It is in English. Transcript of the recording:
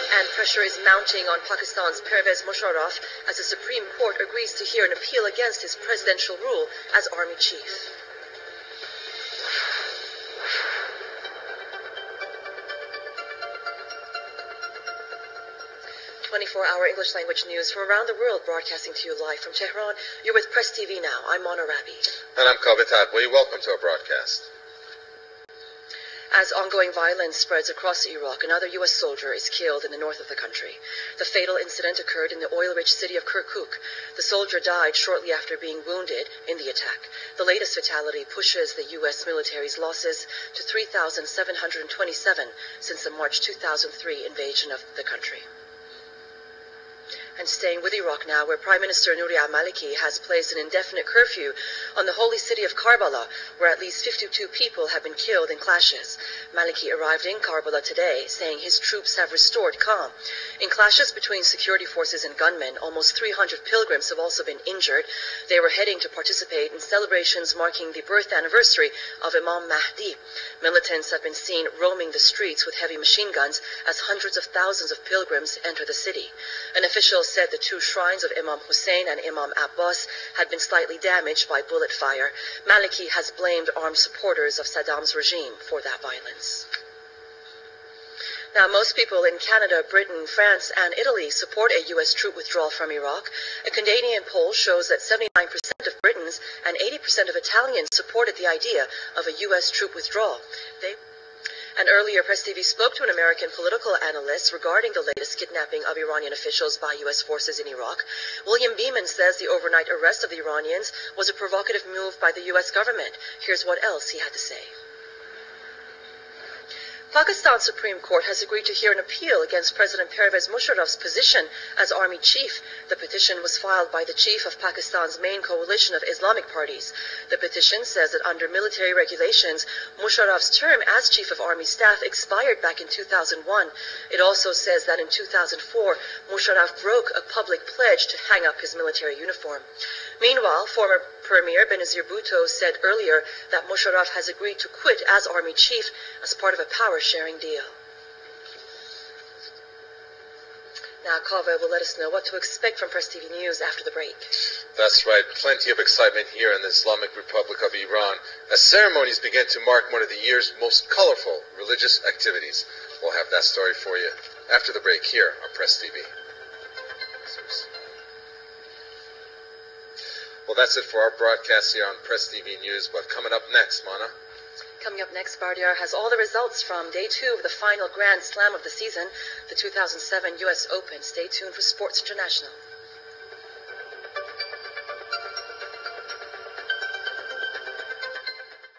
And pressure is mounting on Pakistan's Pervez Musharraf as the Supreme Court agrees to hear an appeal against his presidential rule as army chief. Hour English language news from around the world, broadcasting to you live from Tehran. You're with Press TV now. I'm Mona Rabiee. And I'm Kavit Atway. Welcome to our broadcast. As ongoing violence spreads across Iraq, another U.S. soldier is killed in the north of the country. The fatal incident occurred in the oil-rich city of Kirkuk. The soldier died shortly after being wounded in the attack. The latest fatality pushes the U.S. military's losses to 3,727 since the March 2003 invasion of the country. And staying with Iraq now, where Prime Minister Nouri al-Maliki has placed an indefinite curfew on the holy city of Karbala, where at least 52 people have been killed in clashes. Maliki arrived in Karbala today, saying his troops have restored calm. In clashes between security forces and gunmen, almost 300 pilgrims have also been injured. They were heading to participate in celebrations marking the birth anniversary of Imam Mahdi. Militants have been seen roaming the streets with heavy machine guns as hundreds of thousands of pilgrims enter the city. An official said the two shrines of Imam Hussein and Imam Abbas had been slightly damaged by bullet fire. Maliki has blamed armed supporters of Saddam's regime for that violence. Now, most people in Canada, Britain, France, and Italy support a U.S. troop withdrawal from Iraq. A Canadian poll shows that 79% of Britons and 80% of Italians supported the idea of a U.S. troop withdrawal. And earlier, Press TV spoke to an American political analyst regarding the latest kidnapping of Iranian officials by U.S. forces in Iraq. William Beeman says the overnight arrest of the Iranians was a provocative move by the U.S. government. Here's what else he had to say. Pakistan's Supreme Court has agreed to hear an appeal against President Pervez Musharraf's position as army chief. The petition was filed by the chief of Pakistan's main coalition of Islamic parties. The petition says that under military regulations, Musharraf's term as chief of army staff expired back in 2001. It also says that in 2004, Musharraf broke a public pledge to hang up his military uniform. Meanwhile, former Premier Benazir Bhutto said earlier that Musharraf has agreed to quit as army chief as part of a power-sharing deal. Now, Kava will let us know what to expect from Press TV News after the break. That's right. Plenty of excitement here in the Islamic Republic of Iran as ceremonies begin to mark one of the year's most colorful religious activities. We'll have that story for you after the break here on Press TV. Well, that's it for our broadcast here on Press TV News. But coming up next, Mana? Coming up next, Bardiar has all the results from Day 2 of the final Grand Slam of the season, the 2007 U.S. Open. Stay tuned for Sports International.